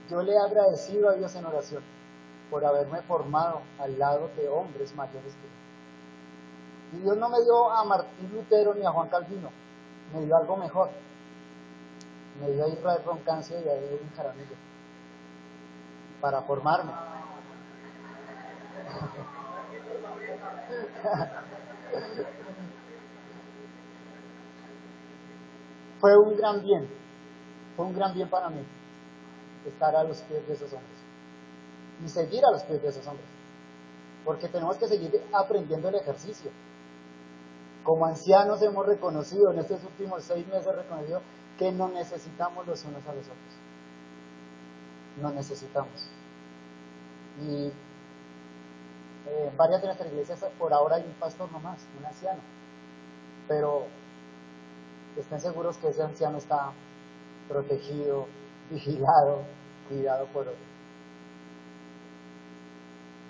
Yo le he agradecido a Dios en oración por haberme formado al lado de hombres mayores que yo. Y Dios no me dio a Martín Lutero ni a Juan Calvino, me dio algo mejor. Me dio a Israel Roncancio y a Edwin Jaramillo para formarme. Fue un gran bien para mí estar a los pies de esos hombres y seguir a los pies de esos hombres, porque tenemos que seguir aprendiendo el ejercicio. Como ancianos hemos reconocido, en estos últimos 6 meses reconocido que nos necesitamos los unos a los otros. Nos necesitamos. Y en varias de nuestras iglesias por ahora hay un pastor nomás, un anciano. Pero estén seguros que ese anciano está protegido, vigilado, cuidado por otro.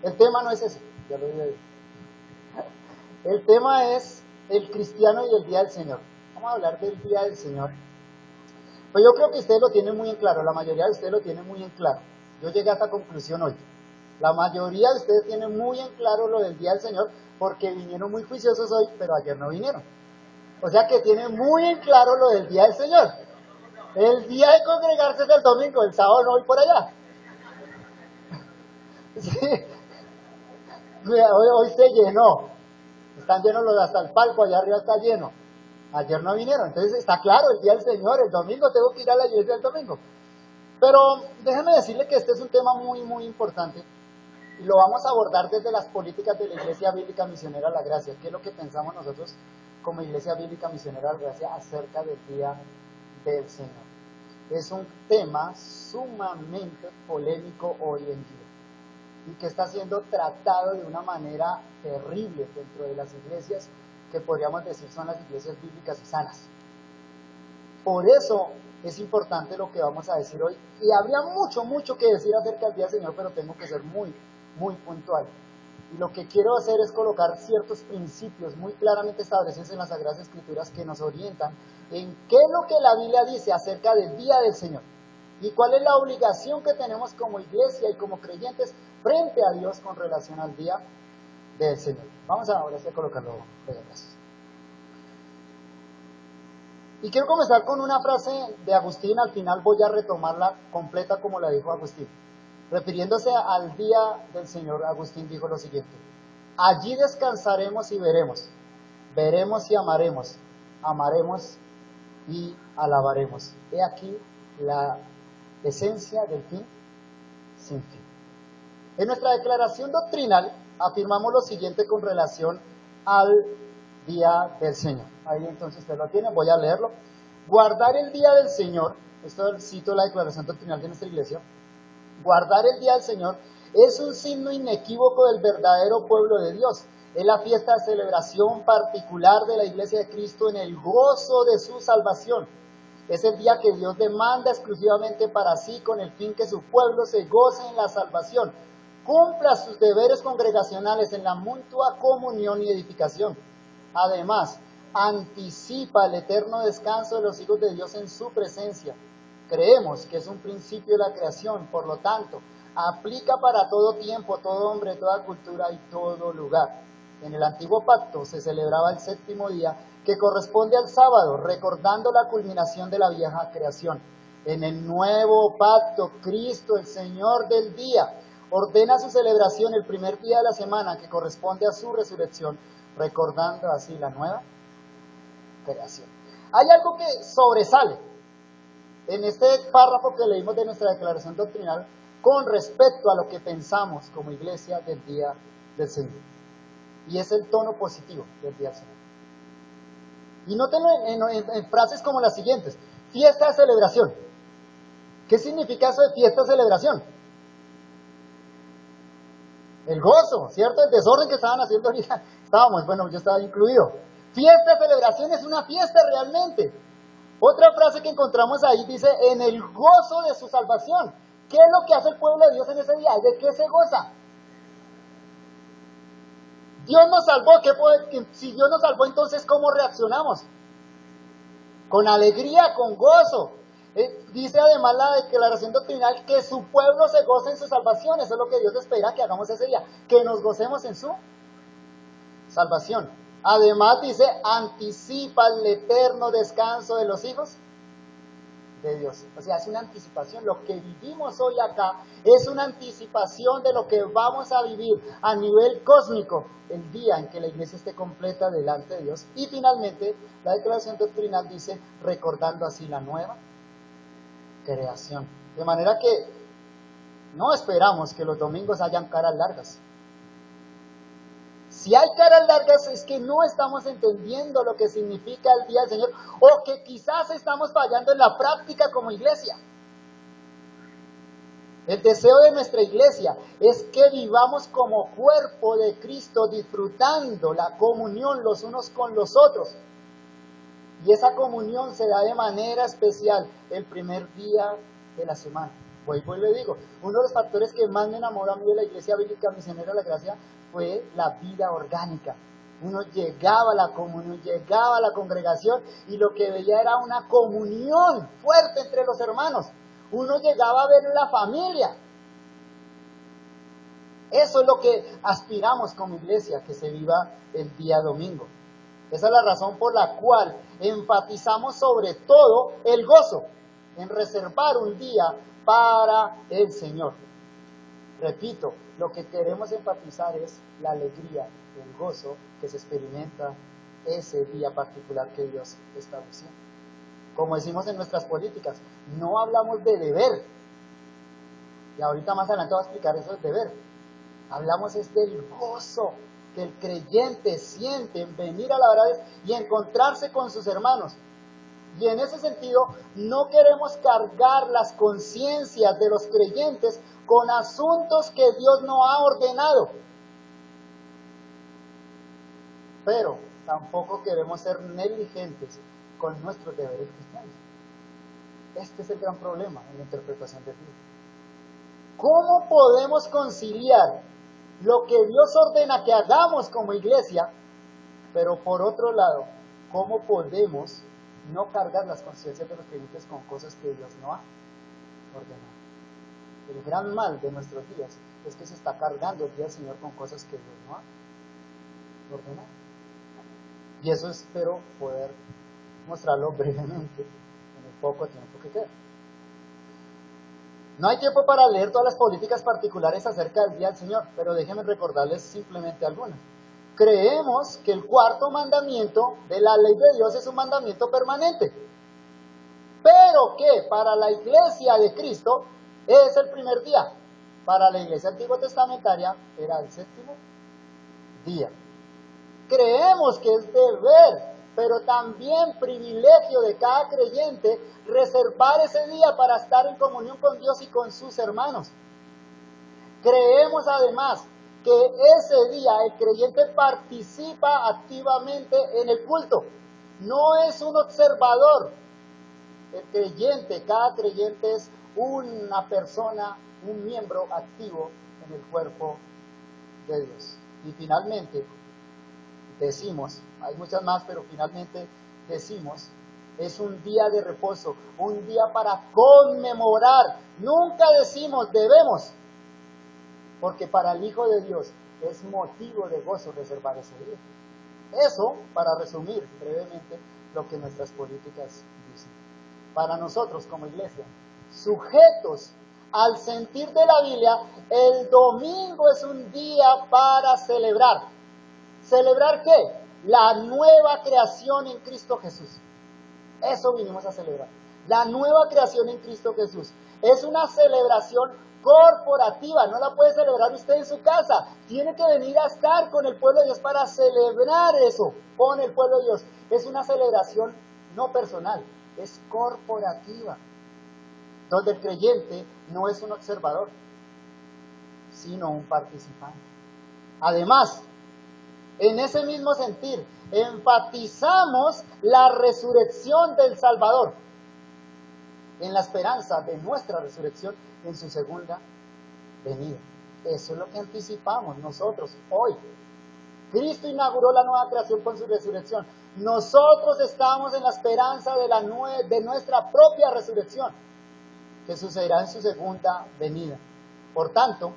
El tema no es ese, ya lo dije. El tema es el cristiano y el día del Señor. Vamos a hablar del día del Señor. Pues yo creo que ustedes lo tienen muy en claro, la mayoría de ustedes lo tienen muy en claro. Yo llegué a esta conclusión hoy. La mayoría de ustedes tienen muy en claro lo del día del Señor porque vinieron muy juiciosos hoy, pero ayer no vinieron. O sea que tienen muy en claro lo del día del Señor. El día de congregarse es el domingo, el sábado no voy por allá. Sí. Hoy se llenó. Están llenos los hasta el palco, allá arriba está lleno. Ayer no vinieron, entonces está claro, el día del Señor, el domingo tengo que ir a la iglesia el domingo. Pero déjenme decirle que este es un tema muy, muy importante y lo vamos a abordar desde las políticas de la Iglesia Bíblica Misionera La Gracia. ¿Qué es lo que pensamos nosotros como Iglesia Bíblica Misionera La Gracia acerca del día del Señor? Es un tema sumamente polémico hoy en día y que está siendo tratado de una manera terrible dentro de las iglesias que podríamos decir son las iglesias bíblicas y sanas. Por eso es importante lo que vamos a decir hoy y habría mucho que decir acerca del día del Señor, pero tengo que ser muy puntual. Y lo que quiero hacer es colocar ciertos principios muy claramente establecidos en las Sagradas Escrituras que nos orientan en qué es lo que la Biblia dice acerca del día del Señor y cuál es la obligación que tenemos como iglesia y como creyentes frente a Dios con relación al día del Señor. Vamos ahora sí a colocarlo. Gracias. Y quiero comenzar con una frase de Agustín, al final voy a retomarla completa como la dijo Agustín. Refiriéndose al día del Señor, Agustín dijo lo siguiente: allí descansaremos y veremos y amaremos, amaremos y alabaremos. He aquí la esencia del fin sin fin. En nuestra declaración doctrinal afirmamos lo siguiente con relación al día del Señor. Ahí entonces usted lo tiene, voy a leerlo. Guardar el día del Señor, esto cito la declaración doctrinal de nuestra iglesia, guardar el día del Señor es un signo inequívoco del verdadero pueblo de Dios. Es la fiesta de celebración particular de la iglesia de Cristo en el gozo de su salvación. Es el día que Dios demanda exclusivamente para sí con el fin que su pueblo se goce en la salvación, cumpla sus deberes congregacionales en la mutua comunión y edificación. Además, anticipa el eterno descanso de los hijos de Dios en su presencia. Creemos que es un principio de la creación, por lo tanto, aplica para todo tiempo, todo hombre, toda cultura y todo lugar. En el antiguo pacto se celebraba el séptimo día, que corresponde al sábado, recordando la culminación de la vieja creación. En el nuevo pacto, Cristo, el Señor del día, ordena su celebración el primer día de la semana, que corresponde a su resurrección, recordando así la nueva creación. Hay algo que sobresale en este párrafo que leímos de nuestra declaración doctrinal con respecto a lo que pensamos como iglesia del día del Señor. Y es el tono positivo del día del Señor. Y nótenlo en frases como las siguientes: fiesta de celebración. ¿Qué significa eso de fiesta de celebración? El gozo, ¿cierto? El desorden que estaban haciendo ahorita. Yo estaba incluido. Fiesta de celebración es una fiesta realmente. Otra frase que encontramos ahí dice: en el gozo de su salvación. ¿Qué es lo que hace el pueblo de Dios en ese día? ¿De qué se goza? Dios nos salvó. Si Dios nos salvó, entonces ¿cómo reaccionamos? Con alegría, con gozo. Dice además la declaración doctrinal que su pueblo se goce en su salvación. Eso es lo que Dios espera que hagamos ese día, que nos gocemos en su salvación. Además dice, anticipa el eterno descanso de los hijos de Dios. O sea, es una anticipación. Lo que vivimos hoy acá es una anticipación de lo que vamos a vivir a nivel cósmico el día en que la iglesia esté completa delante de Dios. Y finalmente, la declaración doctrinal dice, recordando así la nueva creación. De manera que no esperamos que los domingos hayan caras largas. Si hay caras largas es que no estamos entendiendo lo que significa el día del Señor, o que quizás estamos fallando en la práctica como iglesia. El deseo de nuestra iglesia es que vivamos como cuerpo de Cristo, disfrutando la comunión los unos con los otros. Y esa comunión se da de manera especial el primer día de la semana. Vuelvo y le digo, uno de los factores que más me enamoró a mí de la Iglesia Bíblica Misionera de la Gracia fue la vida orgánica. Uno llegaba a la comunión, llegaba a la congregación y lo que veía era una comunión fuerte entre los hermanos. Uno llegaba a ver la familia. Eso es lo que aspiramos como iglesia, que se viva el día domingo. Esa es la razón por la cual enfatizamos sobre todo el gozo, en reservar un día para el Señor. Repito, lo que queremos enfatizar es la alegría, el gozo que se experimenta ese día particular que Dios estableció. Como decimos en nuestras políticas, no hablamos de deber. Y ahorita más adelante voy a explicar eso del deber. Hablamos es del gozo que el creyente siente en venir a la verdad y encontrarse con sus hermanos. Y en ese sentido, no queremos cargar las conciencias de los creyentes con asuntos que Dios no ha ordenado. Pero tampoco queremos ser negligentes con nuestros deberes cristianos. Este es el gran problema en la interpretación de Dios. ¿Cómo podemos conciliar lo que Dios ordena que hagamos como iglesia, pero por otro lado, cómo podemos no cargar las conciencias de los creyentes con cosas que Dios no ha ordenado? El gran mal de nuestros días es que se está cargando el día del Señor con cosas que Dios no ha ordenado. Y eso espero poder mostrarlo brevemente en el poco tiempo que queda. No hay tiempo para leer todas las políticas particulares acerca del día del Señor, pero déjenme recordarles simplemente algunas. Creemos que el cuarto mandamiento de la ley de Dios es un mandamiento permanente, pero que para la iglesia de Cristo es el primer día. Para la iglesia antiguo testamentaria era el séptimo día. Creemos que es deber, pero también privilegio de cada creyente reservar ese día para estar en comunión con Dios y con sus hermanos. Creemos además que ese día el creyente participa activamente en el culto. No es un observador. El creyente, cada creyente es una persona, un miembro activo en el cuerpo de Dios. Y finalmente decimos, hay muchas más, pero finalmente decimos, es un día de reposo, un día para conmemorar. Nunca decimos debemos, porque para el Hijo de Dios es motivo de gozo reservar ese día. Eso, para resumir brevemente lo que nuestras políticas dicen. Para nosotros como iglesia, sujetos al sentir de la Biblia, el domingo es un día para celebrar. ¿Celebrar qué? La nueva creación en Cristo Jesús. Eso vinimos a celebrar. La nueva creación en Cristo Jesús. Es una celebración corporativa. No la puede celebrar usted en su casa. Tiene que venir a estar con el pueblo de Dios para celebrar eso con el pueblo de Dios. Es una celebración no personal, es corporativa. Donde el creyente no es un observador, sino un participante. Además, en ese mismo sentir, enfatizamos la resurrección del Salvador, en la esperanza de nuestra resurrección en su segunda venida. Eso es lo que anticipamos nosotros hoy. Cristo inauguró la nueva creación con su resurrección. nosotros estamos en la esperanza de nuestra propia resurrección, que sucederá en su segunda venida. Por tanto,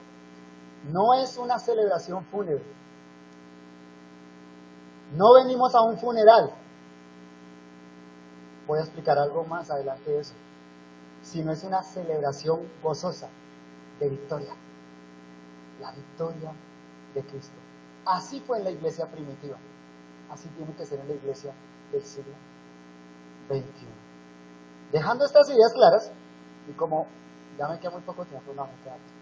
no es una celebración fúnebre. No venimos a un funeral. Voy a explicar algo más adelante de eso. Sino es una celebración gozosa de victoria. La victoria de Cristo. Así fue en la iglesia primitiva. Así tiene que ser en la iglesia del siglo XXI. Dejando estas ideas claras, y como ya me queda muy poco tiempo, no me queda tiempo,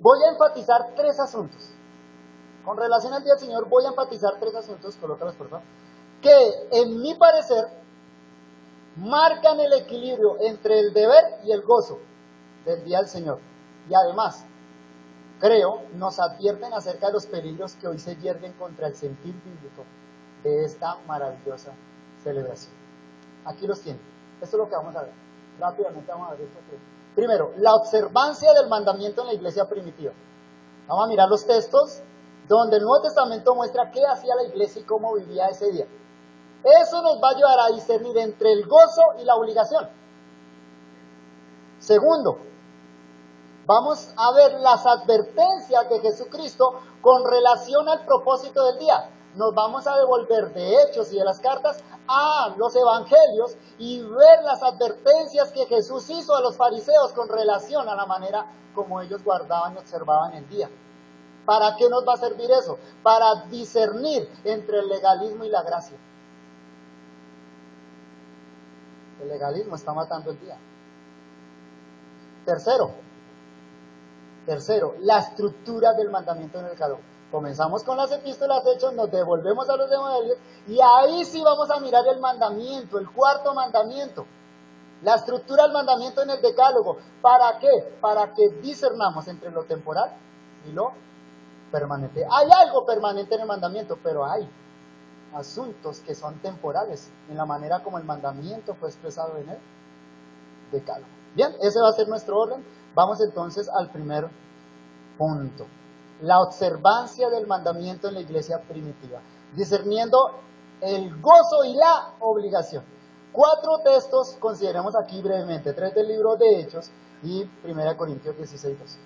voy a enfatizar tres asuntos. Con relación al día del Señor, voy a enfatizar tres asuntos, colócalos por favor, que en mi parecer marcan el equilibrio entre el deber y el gozo del día del Señor. Y además, creo, nos advierten acerca de los peligros que hoy se yerguen contra el sentir bíblico de esta maravillosa celebración. Aquí los tienen. Esto es lo que vamos a ver. Rápidamente vamos a ver esto. Primero, la observancia del mandamiento en la iglesia primitiva. Vamos a mirar los textos donde el Nuevo Testamento muestra qué hacía la iglesia y cómo vivía ese día. Eso nos va a ayudar a discernir entre el gozo y la obligación. Segundo, vamos a ver las advertencias de Jesucristo con relación al propósito del día. Nos vamos a devolver de Hechos y de las cartas a los evangelios y ver las advertencias que Jesús hizo a los fariseos con relación a la manera como ellos guardaban y observaban el día. ¿Para qué nos va a servir eso? Para discernir entre el legalismo y la gracia. El legalismo está matando el día. Tercero, la estructura del mandamiento en el Decálogo. Comenzamos con las epístolas de Hechos, nos devolvemos a los evangelios y ahí sí vamos a mirar el mandamiento, el cuarto mandamiento. La estructura del mandamiento en el Decálogo. ¿Para qué? Para que discernamos entre lo temporal y lo permanente. Hay algo permanente en el mandamiento, pero hay asuntos que son temporales en la manera como el mandamiento fue expresado en el Decálogo. Bien, ese va a ser nuestro orden. Vamos entonces al primer punto. La observancia del mandamiento en la iglesia primitiva, discerniendo el gozo y la obligación. 4 textos consideremos aquí brevemente, 3 del libro de Hechos y 1 Corintios 16, 12.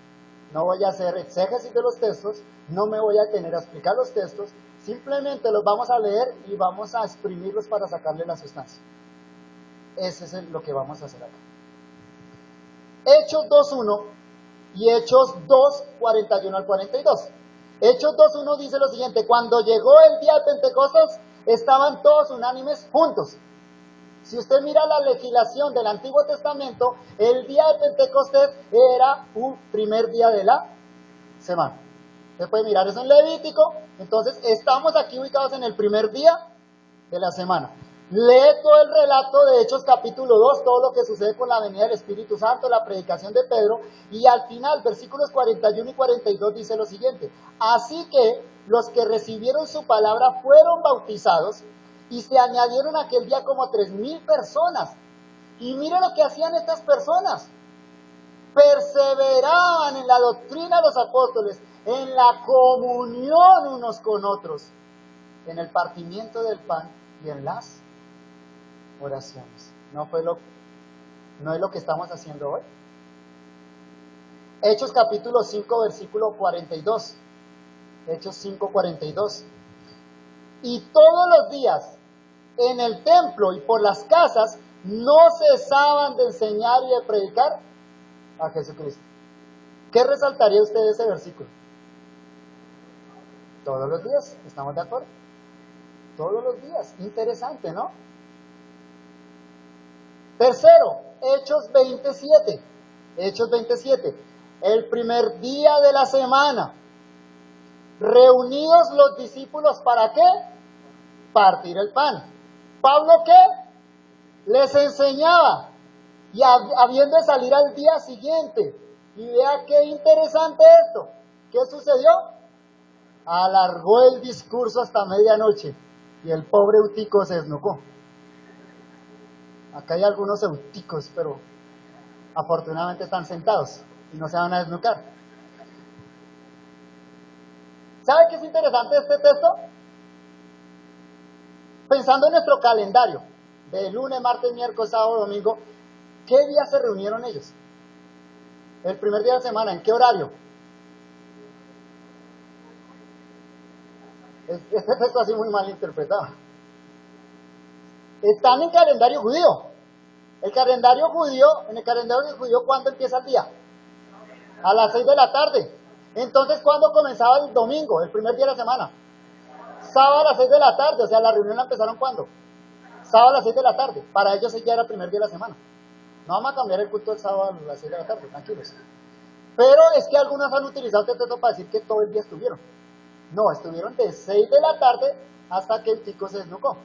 No voy a hacer exégesis de los textos, no me voy a detener a explicar los textos, simplemente los vamos a leer y vamos a exprimirlos para sacarle la sustancia. Ese es lo que vamos a hacer acá. Hechos 2.1 y Hechos 2, 41 al 42. Hechos 2.1 dice lo siguiente: cuando llegó el día de Pentecostés, estaban todos unánimes juntos. Si usted mira la legislación del Antiguo Testamento, el día de Pentecostés era un primer día de la semana. Usted puede mirar eso en Levítico. Entonces, estamos aquí ubicados en el primer día de la semana. Lee todo el relato de Hechos capítulo 2, todo lo que sucede con la venida del Espíritu Santo, la predicación de Pedro, y al final, versículos 41 y 42 dice lo siguiente: así que los que recibieron su palabra fueron bautizados, y se añadieron aquel día como 3,000 personas. Y mire lo que hacían estas personas: perseveraban en la doctrina de los apóstoles, en la comunión unos con otros, en el partimiento del pan y en las oraciones. ¿No es lo que estamos haciendo hoy? Hechos capítulo 5, versículo 42. Hechos 5, 42. Y todos los días en el templo y por las casas no cesaban de enseñar y de predicar a Jesucristo. ¿Qué resaltaría usted de ese versículo? Todos los días, ¿estamos de acuerdo? Todos los días, interesante, ¿no? Tercero, Hechos 27. Hechos 27. El primer día de la semana, reunidos los discípulos, ¿para qué? Partir el pan. ¿Pablo qué? Les enseñaba, y habiendo de salir al día siguiente. Y vea qué interesante esto. ¿Qué sucedió? Alargó el discurso hasta medianoche y el pobre Eutico se desnucó. Acá hay algunos euticos, pero afortunadamente están sentados y no se van a desnucar. ¿Sabe qué es interesante de este texto? Pensando en nuestro calendario, de lunes, martes, miércoles, sábado, domingo, ¿qué día se reunieron ellos? El primer día de la semana, ¿en qué horario? Este texto así muy mal interpretado. Están en calendario judío. En el calendario judío, ¿cuándo empieza el día? A las 6 de la tarde. Entonces, ¿cuándo comenzaba el domingo, el primer día de la semana? Sábado a las 6 de la tarde, o sea, la reunión la empezaron ¿cuándo? Sábado a las 6 de la tarde. Para ellos ya era el primer día de la semana. No vamos a cambiar el culto del sábado a las 6 de la tarde, tranquilos. Pero es que algunos han utilizado este texto para decir que todo el día estuvieron. No, estuvieron de 6 de la tarde hasta que el pico se desnucó.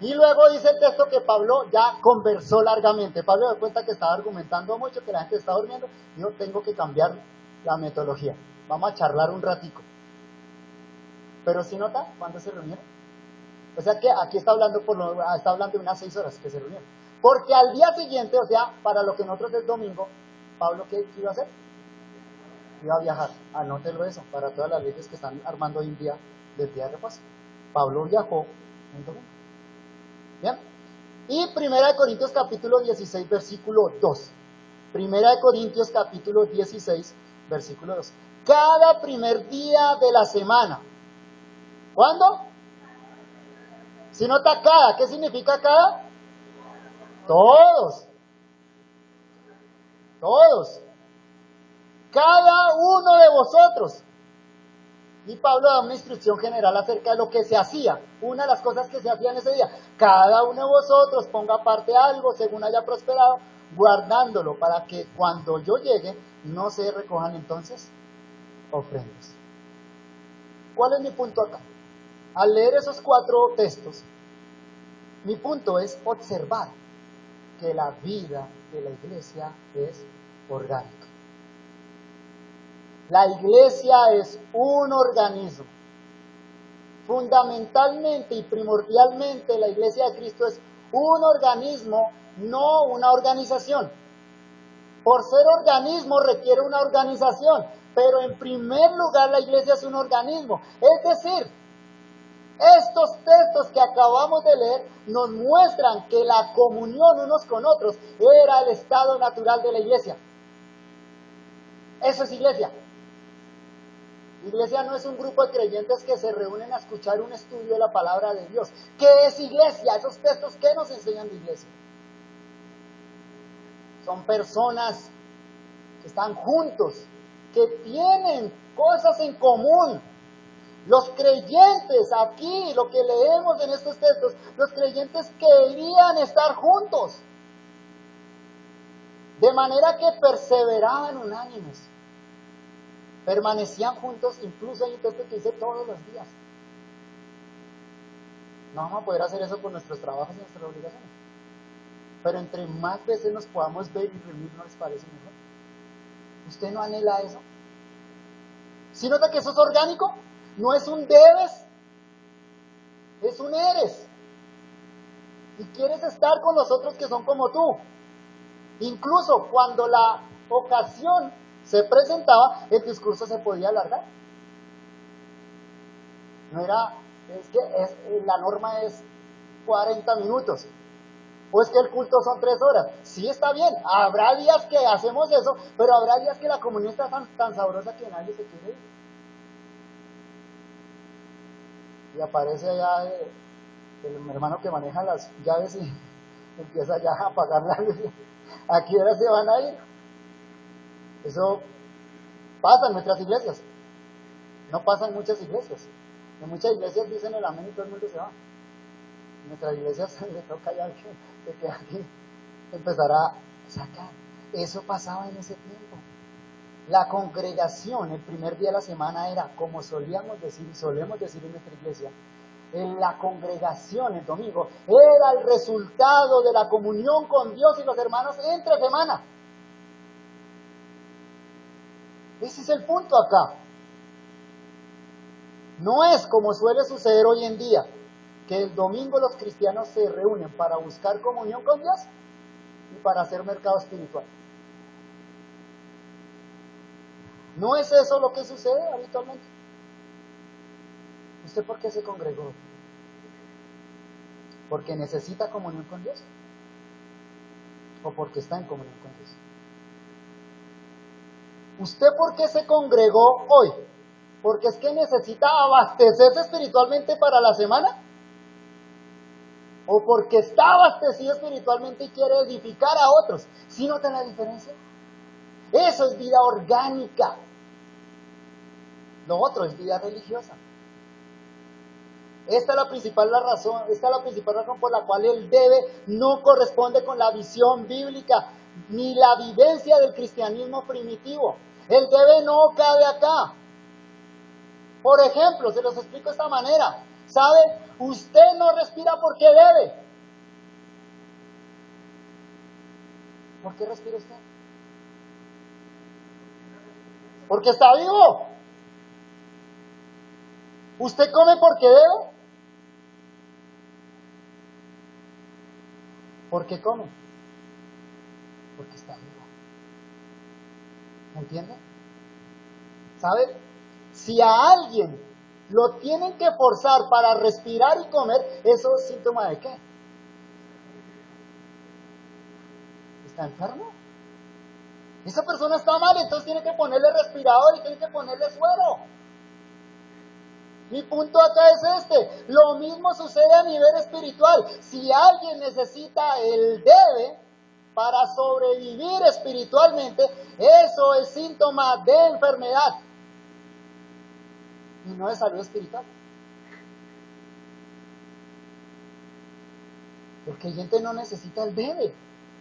Y luego dice el texto que Pablo ya conversó largamente. Pablo dio cuenta que estaba argumentando mucho, que la gente estaba durmiendo. Dijo, tengo que cambiar la metodología. Vamos a charlar un ratico. Pero si nota, ¿cuándo se reunieron? O sea que aquí está hablando de unas 6 horas que se reunieron. Porque al día siguiente, o sea, para lo que nosotros es domingo, Pablo, ¿qué iba a hacer? Iba a viajar. Anótelo eso, para todas las leyes que están armando hoy en día del día de reposo. Pablo viajó en domingo. ¿Bien? Y 1 Corintios capítulo 16, versículo 2. 1 Corintios capítulo 16, versículo 2. Cada primer día de la semana. ¿Cuándo? Si nota cada, ¿qué significa cada? Todos. Todos. Cada uno de vosotros. Y Pablo da una instrucción general acerca de lo que se hacía. Una de las cosas que se hacían ese día. Cada uno de vosotros ponga aparte algo según haya prosperado, guardándolo para que cuando yo llegue no se recojan entonces ofrendas. ¿Cuál es mi punto acá? Al leer esos 4 textos, mi punto es observar que la vida de la iglesia es orgánica. La iglesia es un organismo. Fundamentalmente y primordialmente la iglesia de Cristo es un organismo, no una organización. Por ser organismo requiere una organización, pero en primer lugar la iglesia es un organismo. Es decir, estos textos que acabamos de leer nos muestran que la comunión unos con otros era el estado natural de la iglesia. Eso es iglesia. Iglesia no es un grupo de creyentes que se reúnen a escuchar un estudio de la palabra de Dios. ¿Qué es iglesia? Esos textos, ¿qué nos enseñan de iglesia? Son personas que están juntos, que tienen cosas en común. Los creyentes, aquí, lo que leemos en estos textos, los creyentes querían estar juntos. De manera que perseveraban unánimes. Permanecían juntos, incluso hay un texto que dice todos los días. No vamos a poder hacer eso por nuestros trabajos y nuestras obligaciones. Pero entre más veces nos podamos ver y reunir, ¿no les parece mejor? ¿Usted no anhela eso? ¿Sí nota que eso es orgánico? No es un debes, es un eres. Y quieres estar con los otros que son como tú. Incluso cuando la ocasión se presentaba, el discurso se podía alargar. No era, la norma es 40 minutos. O es que el culto son 3 horas. Sí, está bien. Habrá días que hacemos eso, pero habrá días que la comunión está tan sabrosa que nadie se quiere ir. Y aparece allá el hermano que maneja las llaves y empieza ya a apagar la luz. ¿A qué hora se van a ir? Eso pasa en nuestras iglesias. No pasa en muchas iglesias. En muchas iglesias dicen el amén y todo el mundo se va. En nuestras iglesias le toca ya que aquí empezar a sacar. Eso pasaba en ese tiempo. La congregación el primer día de la semana era, como solíamos decir y solemos decir en nuestra iglesia, en la congregación el domingo era el resultado de la comunión con Dios y los hermanos entre semana. Ese es el punto acá. No es como suele suceder hoy en día, que el domingo los cristianos se reúnen para buscar comunión con Dios y para hacer mercado espiritual. ¿No es eso lo que sucede habitualmente? ¿Usted por qué se congregó? ¿Porque necesita comunión con Dios? ¿O porque está en comunión con Dios? ¿Usted por qué se congregó hoy? ¿Porque es que necesita abastecerse espiritualmente para la semana? ¿O porque está abastecido espiritualmente y quiere edificar a otros? ¿Sí notan la diferencia? Eso es vida orgánica. Lo otro es vida religiosa. Esta es la principal razón por la cual el debe no corresponde con la visión bíblica ni la vivencia del cristianismo primitivo. El debe no cabe acá. Por ejemplo, se los explico de esta manera. ¿Sabe? Usted no respira porque debe. ¿Por qué respira usted? Porque está vivo. ¿Usted come porque debe? ¿Por qué come? Porque está vivo. ¿Me entiende? ¿Sabe? Si a alguien lo tienen que forzar para respirar y comer, ¿eso es síntoma de qué? ¿Está enfermo? Esa persona está mal, entonces tiene que ponerle respirador y tiene que ponerle suero. Mi punto acá es este. Lo mismo sucede a nivel espiritual. Si alguien necesita el debe para sobrevivir espiritualmente, eso es síntoma de enfermedad y no de salud espiritual. El creyente no necesita el debe.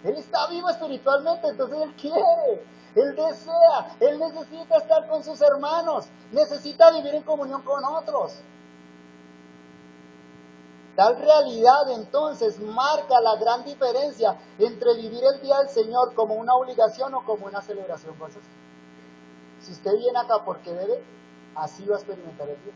Él está vivo espiritualmente, entonces él quiere, él desea, él necesita estar con sus hermanos, necesita vivir en comunión con otros. Tal realidad entonces marca la gran diferencia entre vivir el día del Señor como una obligación o como una celebración gozosa. Si usted viene acá porque debe, así va a experimentar el día.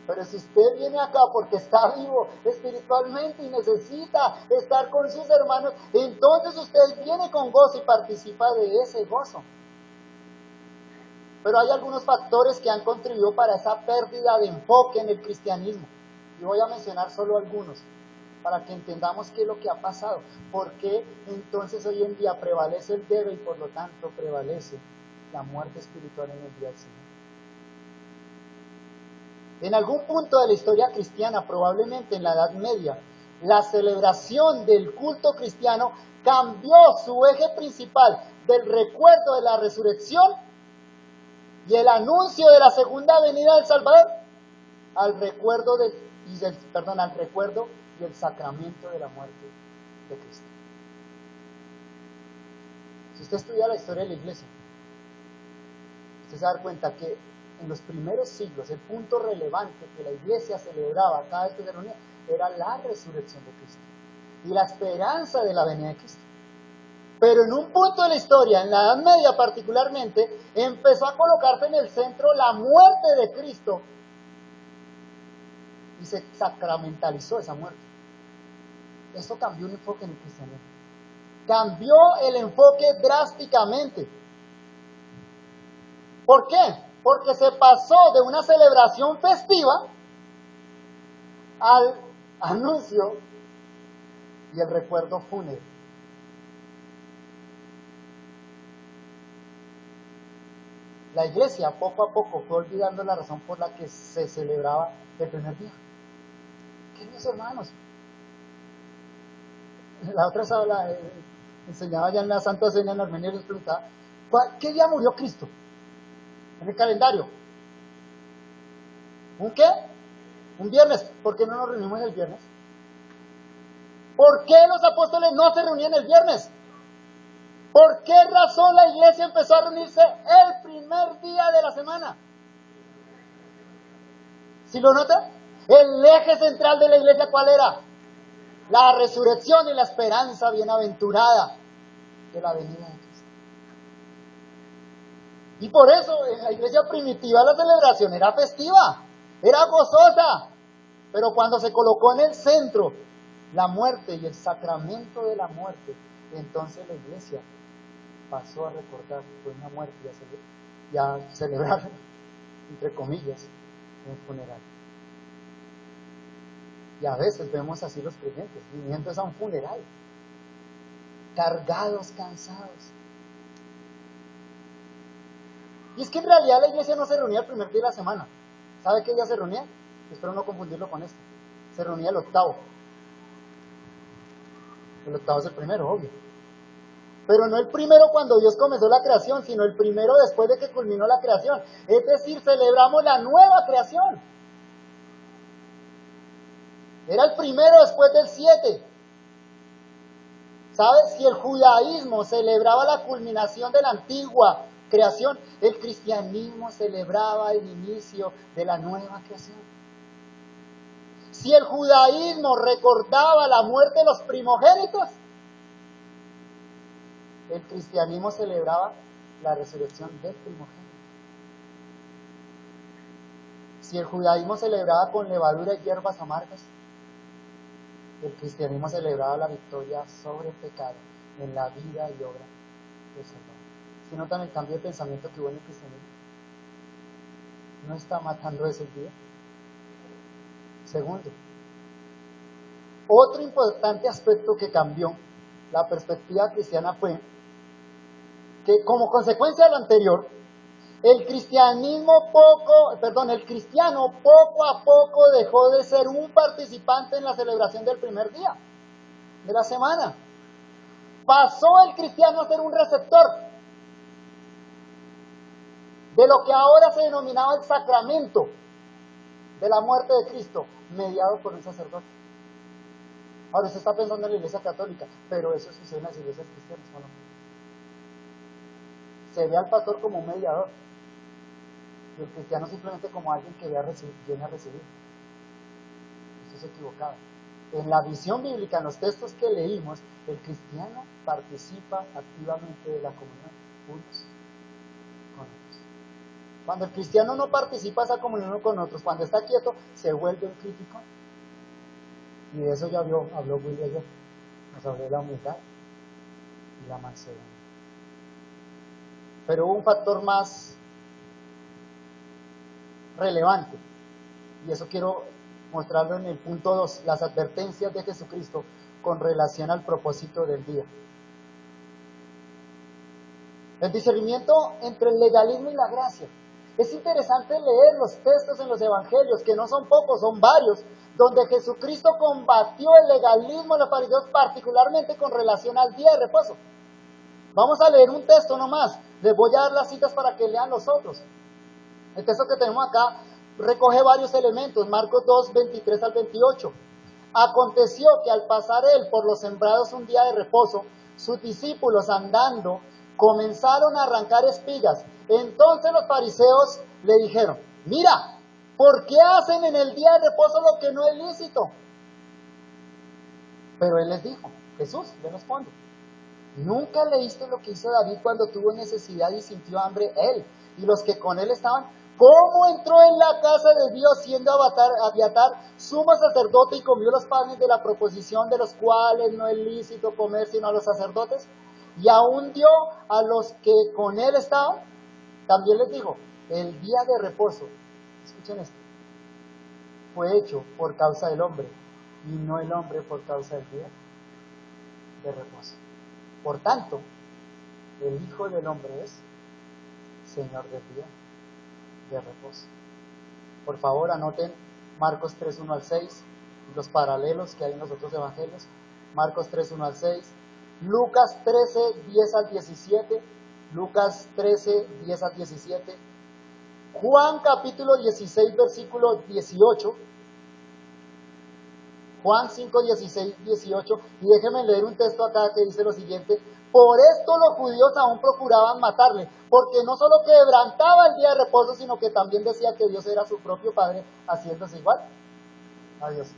Pero si usted viene acá porque está vivo espiritualmente y necesita estar con sus hermanos, entonces usted viene con gozo y participa de ese gozo. Pero hay algunos factores que han contribuido para esa pérdida de enfoque en el cristianismo. Y voy a mencionar solo algunos para que entendamos qué es lo que ha pasado. ¿Por qué entonces hoy en día prevalece el debe y por lo tanto prevalece la muerte espiritual en el día del Señor? En algún punto de la historia cristiana, probablemente en la Edad Media, la celebración del culto cristiano cambió su eje principal del recuerdo de la resurrección y el anuncio de la segunda venida del Salvador al recuerdo y el sacramento de la muerte de Cristo. Si usted estudia la historia de la iglesia, usted se va a dar cuenta que en los primeros siglos, el punto relevante que la iglesia celebraba cada vez que se reunía era la resurrección de Cristo y la esperanza de la venida de Cristo. Pero en un punto de la historia, en la Edad Media particularmente, empezó a colocarse en el centro la muerte de Cristo y se sacramentalizó esa muerte. Eso cambió un enfoque en el cristianismo. Cambió el enfoque drásticamente. ¿Por qué? Porque se pasó de una celebración festiva al anuncio y el recuerdo fúnebre. La iglesia poco a poco fue olvidando la razón por la que se celebraba el primer día. Queridos hermanos, la otra sala enseñaba ya en la Santa Cena en Armenia y les preguntaba, ¿qué día murió Cristo? En el calendario. ¿Un qué? Un viernes. ¿Por qué no nos reunimos el viernes? ¿Por qué los apóstoles no se reunían el viernes? ¿Por qué razón la iglesia empezó a reunirse el primer día de la semana? ¿Sí lo nota? El eje central de la iglesia, ¿cuál era? La resurrección y la esperanza bienaventurada de la venida de Cristo. Y por eso en la iglesia primitiva la celebración era festiva, era gozosa, pero cuando se colocó en el centro la muerte y el sacramento de la muerte, entonces la iglesia pasó a recordar que fue una muerte y a celebrar, entre comillas, un funeral. Y a veces vemos así los creyentes, viniendo a un funeral, cargados, cansados. Y es que en realidad la iglesia no se reunía el primer día de la semana. ¿Sabe qué día se reunía? Espero no confundirlo con esto. Se reunía el octavo. El octavo es el primero, obvio. Pero no el primero cuando Dios comenzó la creación, sino el primero después de que culminó la creación. Es decir, celebramos la nueva creación. Era el primero después del 7. ¿Sabes? Si el judaísmo celebraba la culminación de la antigua creación, el cristianismo celebraba el inicio de la nueva creación. Si el judaísmo recordaba la muerte de los primogénitos, el cristianismo celebraba la resurrección del primogénito. Si el judaísmo celebraba con levadura y hierbas amargas, el cristianismo celebraba la victoria sobre el pecado en la vida y obra del Salvador. ¿Si notan el cambio de pensamiento que hubo en el cristianismo? ¿No está matando ese día? Segundo, otro importante aspecto que cambió la perspectiva cristiana fue que como consecuencia de lo anterior, el cristiano poco a poco dejó de ser un participante en la celebración del primer día de la semana. Pasó el cristiano a ser un receptor de lo que ahora se denominaba el sacramento de la muerte de Cristo, mediado por un sacerdote. Ahora usted está pensando en la iglesia católica, pero eso sucede en las iglesias cristianas, ¿o no? Se ve al pastor como un mediador y el cristiano simplemente como alguien que viene a recibir. Esto es equivocado. En la visión bíblica, en los textos que leímos, el cristiano participa activamente de la comunión unos con otros. Cuando el cristiano no participa de esa comunión uno con otros, cuando está quieto, se vuelve un crítico. Y de eso ya habló Willy ayer. Nos habló de la humildad y la mansedumbre. Pero hubo un factor más relevante, y eso quiero mostrarlo en el punto 2, las advertencias de Jesucristo con relación al propósito del día. El discernimiento entre el legalismo y la gracia. Es interesante leer los textos en los evangelios, que no son pocos, son varios, donde Jesucristo combatió el legalismo de los fariseos, particularmente con relación al día de reposo. Vamos a leer un texto nomás, les voy a dar las citas para que lean los otros. El texto que tenemos acá recoge varios elementos, Marcos 2, 23 al 28. Aconteció que al pasar él por los sembrados un día de reposo, sus discípulos andando comenzaron a arrancar espigas. Entonces los fariseos le dijeron, mira, ¿por qué hacen en el día de reposo lo que no es lícito? Pero él les dijo, Jesús le responde, ¿nunca leíste lo que hizo David cuando tuvo necesidad y sintió hambre él y los que con él estaban? ¿Cómo entró en la casa de Dios siendo Abiatar sumo sacerdote y comió los panes de la proposición de los cuales no es lícito comer sino a los sacerdotes? Y aún dio a los que con él estaban. También les dijo, el día de reposo, escuchen esto, fue hecho por causa del hombre y no el hombre por causa del día de reposo. Por tanto, el Hijo del Hombre es Señor del día de reposo. Por favor, anoten Marcos 3, 1 al 6, los paralelos que hay en los otros evangelios. Marcos 3, 1 al 6, Lucas 13, 10 al 17, Lucas 13, 10 al 17, Juan capítulo 16, versículo 18, Juan 5, 16, 18, y déjenme leer un texto acá que dice lo siguiente: por esto los judíos aún procuraban matarle, porque no solo quebrantaba el día de reposo, sino que también decía que Dios era su propio Padre, haciéndose igual a Dios.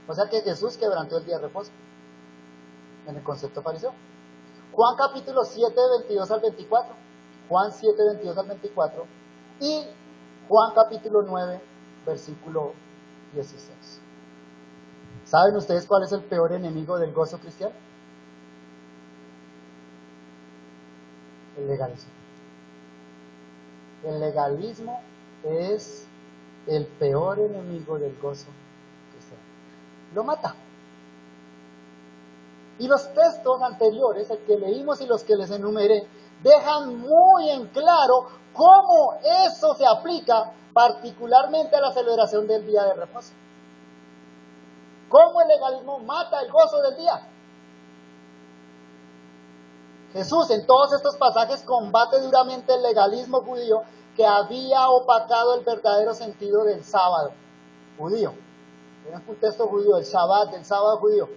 O sea que Jesús quebrantó el día de reposo, en el concepto fariseo. Juan capítulo 7, 22 al 24, Juan 7, 22 al 24, y Juan capítulo 9, versículo 16. ¿Saben ustedes cuál es el peor enemigo del gozo cristiano? El legalismo. El legalismo es el peor enemigo del gozo cristiano. lo mata. Y los textos anteriores, el que leímos y los que les enumeré, dejan muy en claro cómo eso se aplica particularmente a la celebración del día de reposo. Cómo el legalismo mata el gozo del día. Jesús en todos estos pasajes combate duramente el legalismo judío que había opacado el verdadero sentido del sábado judío. Era un texto judío, el Shabbat, del sábado judío.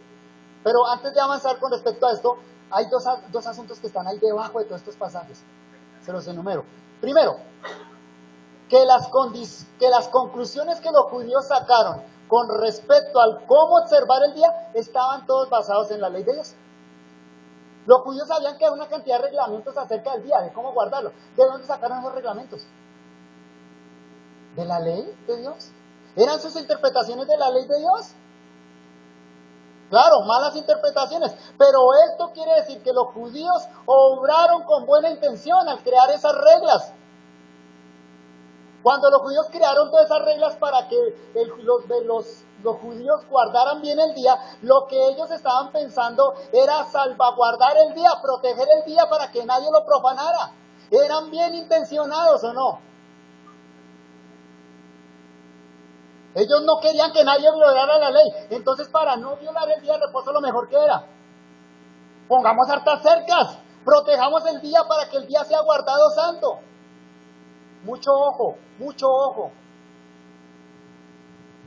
Pero antes de avanzar con respecto a esto, hay dos asuntos que están ahí debajo de todos estos pasajes. Se los enumero. Primero, que las conclusiones que los judíos sacaron con respecto al cómo observar el día estaban todos basados en la ley de Dios. Los judíos sabían que había una cantidad de reglamentos acerca del día, de cómo guardarlo. ¿De dónde sacaron esos reglamentos? ¿De la ley de Dios? ¿Eran sus interpretaciones de la ley de Dios? Claro, malas interpretaciones, pero esto quiere decir que los judíos obraron con buena intención al crear esas reglas. Cuando los judíos crearon todas esas reglas para que los judíos guardaran bien el día, lo que ellos estaban pensando era salvaguardar el día, proteger el día para que nadie lo profanara. ¿Eran bien intencionados o no? Ellos no querían que nadie violara la ley. Entonces, para no violar el día de reposo, lo mejor que era: pongamos hartas cercas, protejamos el día para que el día sea guardado santo. Mucho ojo, mucho ojo.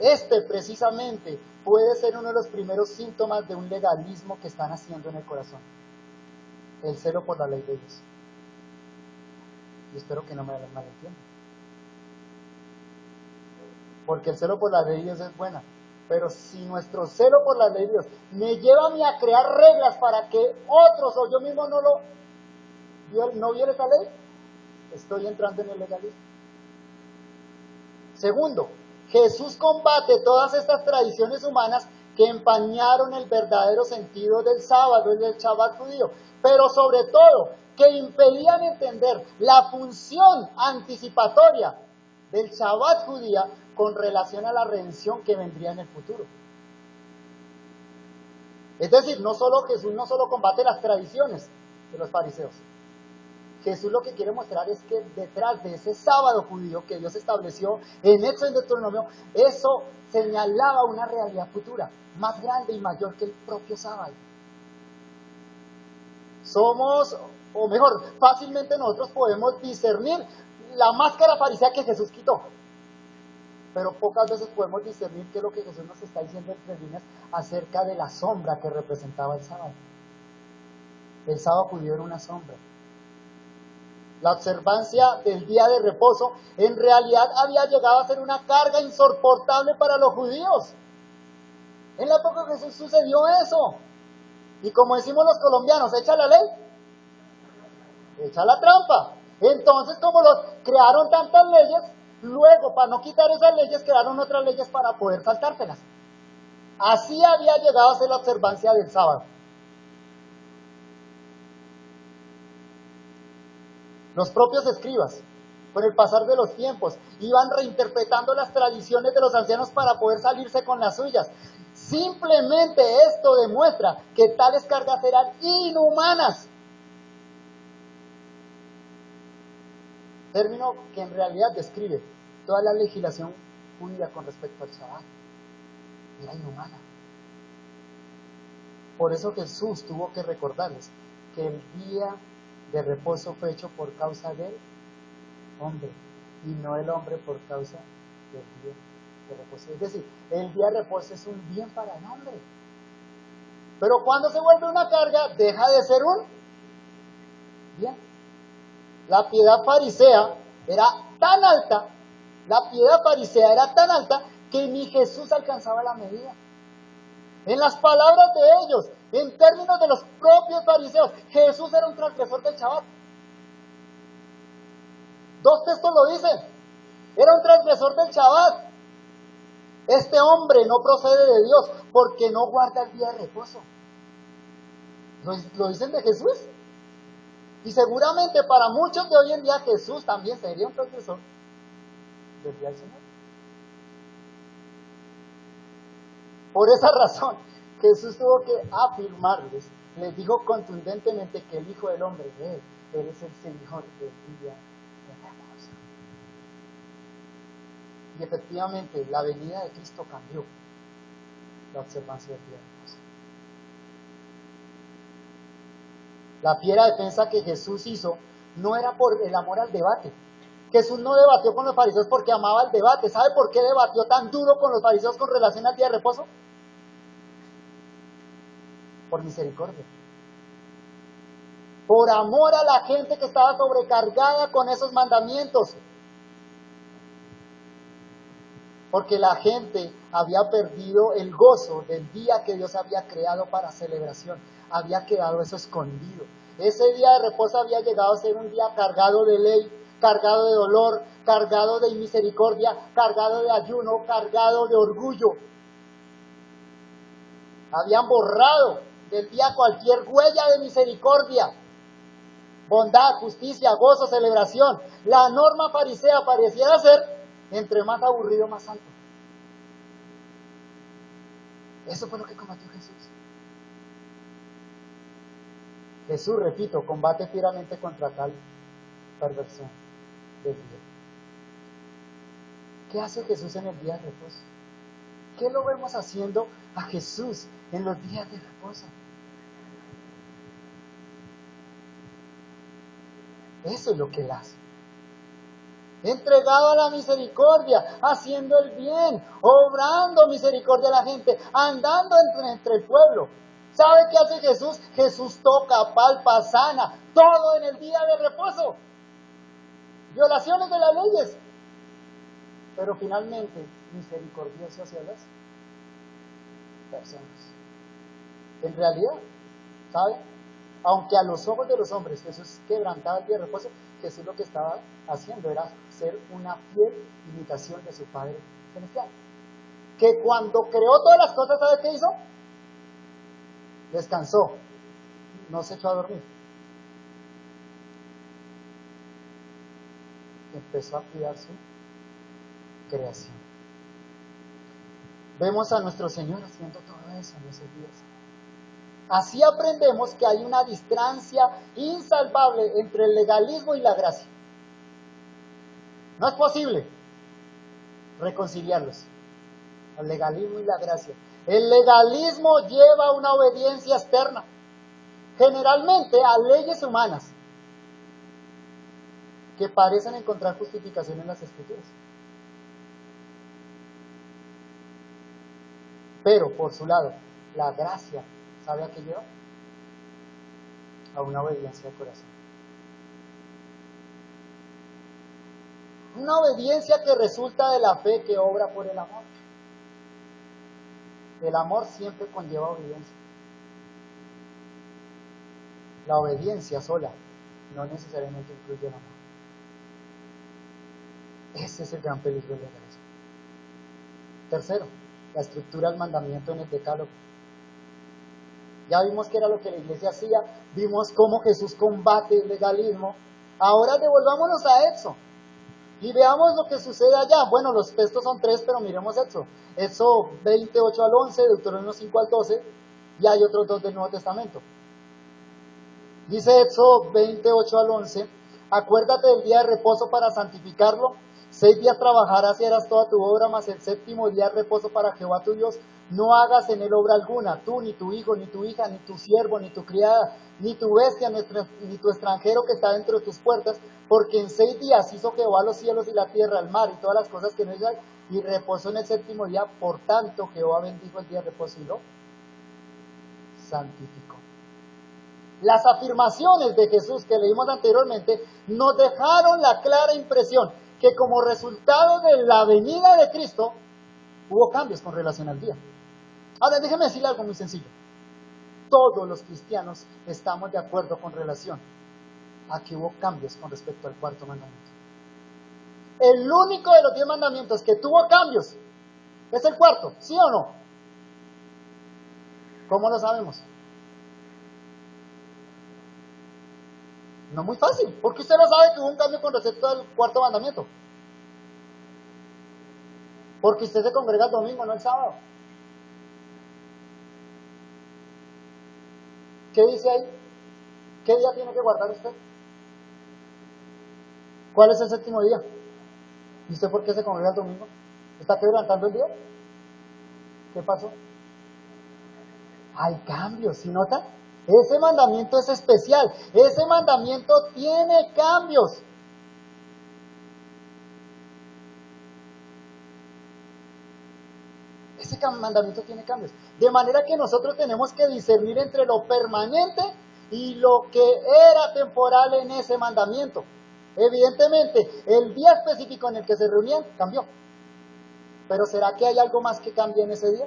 Este precisamente puede ser uno de los primeros síntomas de un legalismo que están haciendo en el corazón: el celo por la ley de Dios. Y espero que no me malentiendan, porque el celo por la ley de Dios es buena, pero si nuestro celo por la ley de Dios me lleva a mí a crear reglas para que otros o yo mismo no viole esa ley, estoy entrando en el legalismo. Segundo, Jesús combate todas estas tradiciones humanas que empañaron el verdadero sentido del sábado y del Shabbat judío, pero sobre todo que impedían entender la función anticipatoria del Shabbat judía con relación a la redención que vendría en el futuro. Es decir, Jesús no solo combate las tradiciones de los fariseos. Jesús lo que quiere mostrar es que detrás de ese sábado judío que Dios estableció en Éxodo y Deuteronomio, eso señalaba una realidad futura, más grande y mayor que el propio sábado. Fácilmente nosotros podemos discernir la máscara farisea que Jesús quitó, pero pocas veces podemos discernir qué es lo que Jesús nos está diciendo entre líneas acerca de la sombra que representaba el sábado. El sábado judío era una sombra. La observancia del día de reposo en realidad había llegado a ser una carga insoportable para los judíos. En la época de Jesús sucedió eso. Y como decimos los colombianos, echa la ley, echa la trampa. Entonces, como los crearon tantas leyes, luego para no quitar esas leyes crearon otras leyes para poder saltárselas. Así había llegado a ser la observancia del sábado. Los propios escribas, con el pasar de los tiempos, iban reinterpretando las tradiciones de los ancianos para poder salirse con las suyas. Simplemente esto demuestra que tales cargas eran inhumanas. Término que en realidad describe toda la legislación judía con respecto al Shabbat. Era inhumana. Por eso Jesús tuvo que recordarles que el día de reposo fue hecho por causa del hombre y no el hombre por causa del día de reposo. Es decir, el día de reposo es un bien para el hombre, pero cuando se vuelve una carga deja de ser un bien. La piedad farisea era tan alta, que ni Jesús alcanzaba la medida. En las palabras de ellos, en términos de los propios fariseos, Jesús era un transgresor del Shabbat. Dos textos lo dicen. Era un transgresor del Shabbat. Este hombre no procede de Dios porque no guarda el día de reposo. ¿Lo dicen de Jesús? Y seguramente para muchos de hoy en día Jesús también sería un transgresor del día del Señor. Por esa razón, Jesús tuvo que afirmarles, les dijo contundentemente que el Hijo del Hombre, Él es el Señor del día de reposo. Y efectivamente, la venida de Cristo cambió la observancia del día de reposo. La fiera defensa que Jesús hizo no era por el amor al debate. Jesús no debatió con los fariseos porque amaba el debate. ¿Sabe por qué debatió tan duro con los fariseos con relación al día de reposo? Por misericordia. Por amor a la gente que estaba sobrecargada con esos mandamientos. Porque la gente había perdido el gozo del día que Dios había creado para celebración. Había quedado eso escondido. Ese día de reposo había llegado a ser un día cargado de ley, cargado de dolor, cargado de misericordia, cargado de ayuno, cargado de orgullo. Habían borrado del día cualquier huella de misericordia, bondad, justicia, gozo, celebración. La norma farisea pareciera ser, entre más aburrido, más santo. Eso fue lo que combatió Jesús. Jesús, repito, combate fieramente contra tal perversión del día. ¿Qué hace Jesús en el día de reposo? ¿Qué lo vemos haciendo a Jesús en los días de reposo? Eso es lo que Él hace. Entregado a la misericordia, haciendo el bien, obrando misericordia a la gente, andando entre el pueblo. ¿Sabe qué hace Jesús? Jesús toca, palpa, sana, todo en el día de reposo. Violaciones de las leyes, pero finalmente misericordioso hacia las personas. En realidad, ¿sabe? Aunque a los ojos de los hombres Jesús quebrantaba el día de reposo, Jesús lo que estaba haciendo era ser una fiel imitación de su Padre Celestial. Que cuando creó todas las cosas, ¿sabe qué hizo? Descansó, no se echó a dormir. Empezó a cuidar su creación. Vemos a nuestro Señor haciendo todo eso en esos días. Así aprendemos que hay una distancia insalvable entre el legalismo y la gracia. No es posible reconciliarlos, el legalismo y la gracia. El legalismo lleva una obediencia externa, generalmente a leyes humanas, que parecen encontrar justificación en las Escrituras. Pero, por su lado, la gracia, ¿sabe a qué lleva? A una obediencia de corazón. Una obediencia que resulta de la fe que obra por el amor. El amor siempre conlleva obediencia. La obediencia sola no necesariamente incluye el amor. Ese es el gran peligro de la gracia. Tercero, la estructura del mandamiento en el decálogo. Ya vimos que era lo que la iglesia hacía, vimos cómo Jesús combate el legalismo. Ahora devolvámonos a Éxodo y veamos lo que sucede allá. Bueno, los textos son 3, pero miremos Éxodo. Éxodo 28 al 11, Deuteronomio 5 al 12, y hay otros 2 del Nuevo Testamento. Dice Éxodo 28 al 11, acuérdate del día de reposo para santificarlo. 6 días trabajarás y harás toda tu obra, mas el 7º día de reposo para Jehová tu Dios. No hagas en él obra alguna, tú, ni tu hijo, ni tu hija, ni tu siervo, ni tu criada, ni tu bestia, ni tu extranjero que está dentro de tus puertas, porque en 6 días hizo Jehová los cielos y la tierra, el mar y todas las cosas que en ellos hay, y reposó en el 7º día. Por tanto, Jehová bendijo el día de reposo y lo santificó. Las afirmaciones de Jesús que leímos anteriormente nos dejaron la clara impresión que como resultado de la venida de Cristo hubo cambios con relación al día. Ahora déjeme decirle algo muy sencillo. Todos los cristianos estamos de acuerdo con relación a que hubo cambios con respecto al 4º mandamiento. El único de los 10 mandamientos que tuvo cambios es el 4º, ¿sí o no? ¿Cómo lo sabemos? No muy fácil, porque usted no sabe que hubo un cambio con respecto al 4º mandamiento. Porque usted se congrega el domingo, no el sábado. ¿Qué dice ahí? ¿Qué día tiene que guardar usted? ¿Cuál es el séptimo día? ¿Y usted por qué se congrega el domingo? ¿Está quebrantando el día? ¿Qué pasó? Hay cambios, ¿sí nota? Ese mandamiento es especial. Ese mandamiento tiene cambios. Ese mandamiento tiene cambios. De manera que nosotros tenemos que discernir entre lo permanente y lo que era temporal en ese mandamiento. Evidentemente, el día específico en el que se reunían cambió. Pero ¿será que hay algo más que cambie en ese día?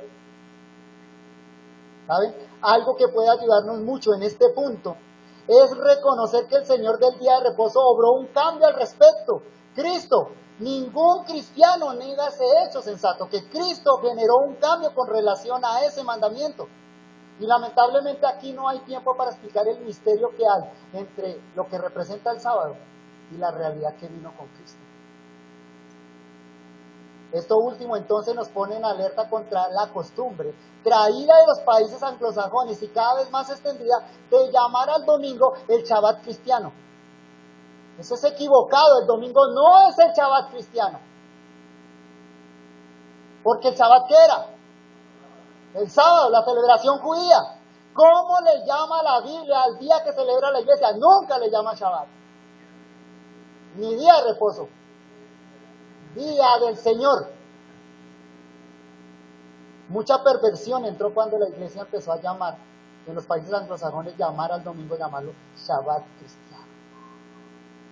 ¿Saben? Algo que puede ayudarnos mucho en este punto es reconocer que el Señor del día de reposo obró un cambio al respecto. Cristo, ningún cristiano niega ese hecho sensato, que Cristo generó un cambio con relación a ese mandamiento. Y lamentablemente aquí no hay tiempo para explicar el misterio que hay entre lo que representa el sábado y la realidad que vino con Cristo. Esto último entonces nos pone en alerta contra la costumbre traída de los países anglosajones y cada vez más extendida de llamar al domingo el Shabbat cristiano. Eso es equivocado, el domingo no es el Shabbat cristiano. Porque el Shabbat ¿qué era? El sábado, la celebración judía. ¿Cómo le llama la Biblia al día que celebra la iglesia? Nunca le llama Shabbat. Ni día de reposo. Día del Señor. Mucha perversión entró cuando la iglesia empezó a llamar, en los países anglosajones, llamar al domingo, llamarlo Shabbat cristiano.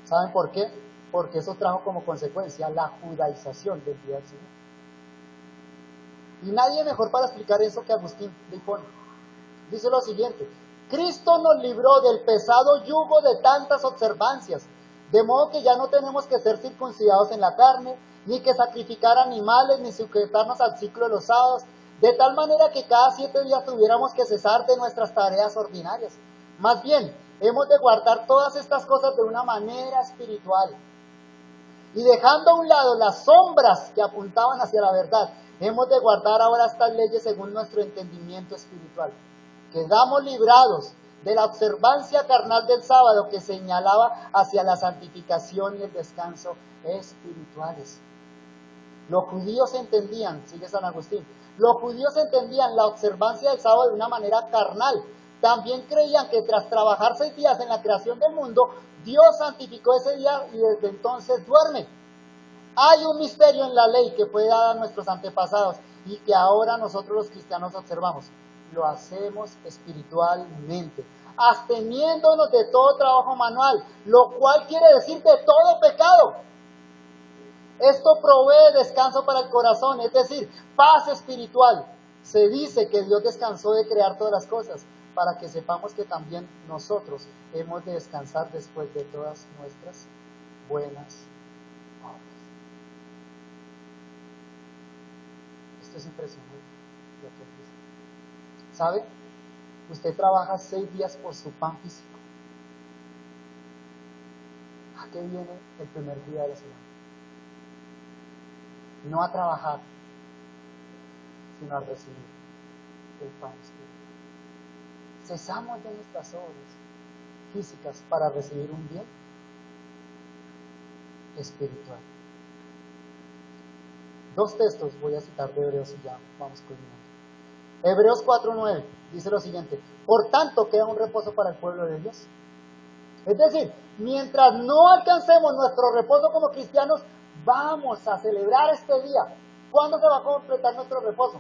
¿Saben por qué? Porque eso trajo como consecuencia la judaización del día del Señor. Y nadie mejor para explicar eso que Agustín de Hipona. Dice lo siguiente: Cristo nos libró del pesado yugo de tantas observancias, de modo que ya no tenemos que ser circuncidados en la carne, ni que sacrificar animales, ni sujetarnos al ciclo de los sábados, de tal manera que cada 7 días tuviéramos que cesar de nuestras tareas ordinarias. Más bien, hemos de guardar todas estas cosas de una manera espiritual. Y dejando a un lado las sombras que apuntaban hacia la verdad, hemos de guardar ahora estas leyes según nuestro entendimiento espiritual. Quedamos librados de la observancia carnal del sábado que señalaba hacia la santificación y el descanso espirituales. Los judíos entendían, sigue San Agustín, los judíos entendían la observancia del sábado de una manera carnal. También creían que tras trabajar 6 días en la creación del mundo, Dios santificó ese día y desde entonces duerme. Hay un misterio en la ley que fue dada a nuestros antepasados y que ahora nosotros los cristianos observamos. Lo hacemos espiritualmente, absteniéndonos de todo trabajo manual, lo cual quiere decir de todo pecado. Esto provee descanso para el corazón, es decir, paz espiritual. Se dice que Dios descansó de crear todas las cosas, para que sepamos que también nosotros hemos de descansar después de todas nuestras buenas obras. Esto es impresionante lo que dice. ¿Sabe? Usted trabaja 6 días por su pan físico. ¿A qué viene el primer día de la semana? No a trabajar, sino a recibir el pan espiritual. Cesamos de nuestras obras físicas para recibir un bien espiritual. 2 textos voy a citar de Hebreos y ya vamos culminando. Hebreos 4:9 dice lo siguiente: por tanto queda un reposo para el pueblo de Dios. Es decir, mientras no alcancemos nuestro reposo como cristianos, vamos a celebrar este día. ¿Cuándo se va a completar nuestro reposo?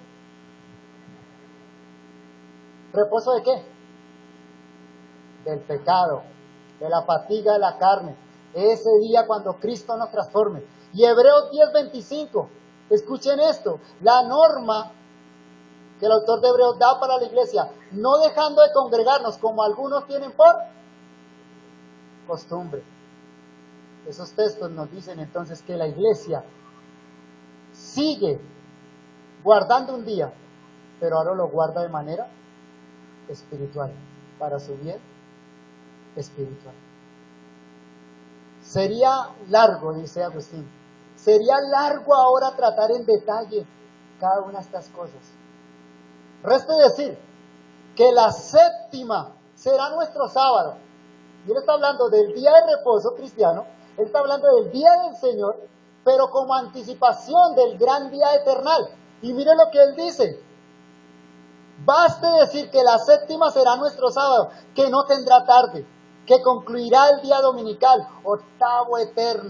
¿Reposo de qué? Del pecado, de la fatiga de la carne. Ese día cuando Cristo nos transforme. Y Hebreos 10:25, escuchen esto, la norma que el autor de Hebreos da para la iglesia: no dejando de congregarnos como algunos tienen por costumbre. Esos textos nos dicen entonces que la iglesia sigue guardando un día, pero ahora lo guarda de manera espiritual, para su bien espiritual. Sería largo, dice Agustín, sería largo ahora tratar en detalle cada una de estas cosas. Resta decir que la séptima será nuestro sábado. Y él está hablando del día de reposo cristiano, él está hablando del día del Señor, pero como anticipación del gran día eternal. Y mire lo que él dice: baste decir que la séptima será nuestro sábado, que no tendrá tarde, que concluirá el día dominical, octavo eterno.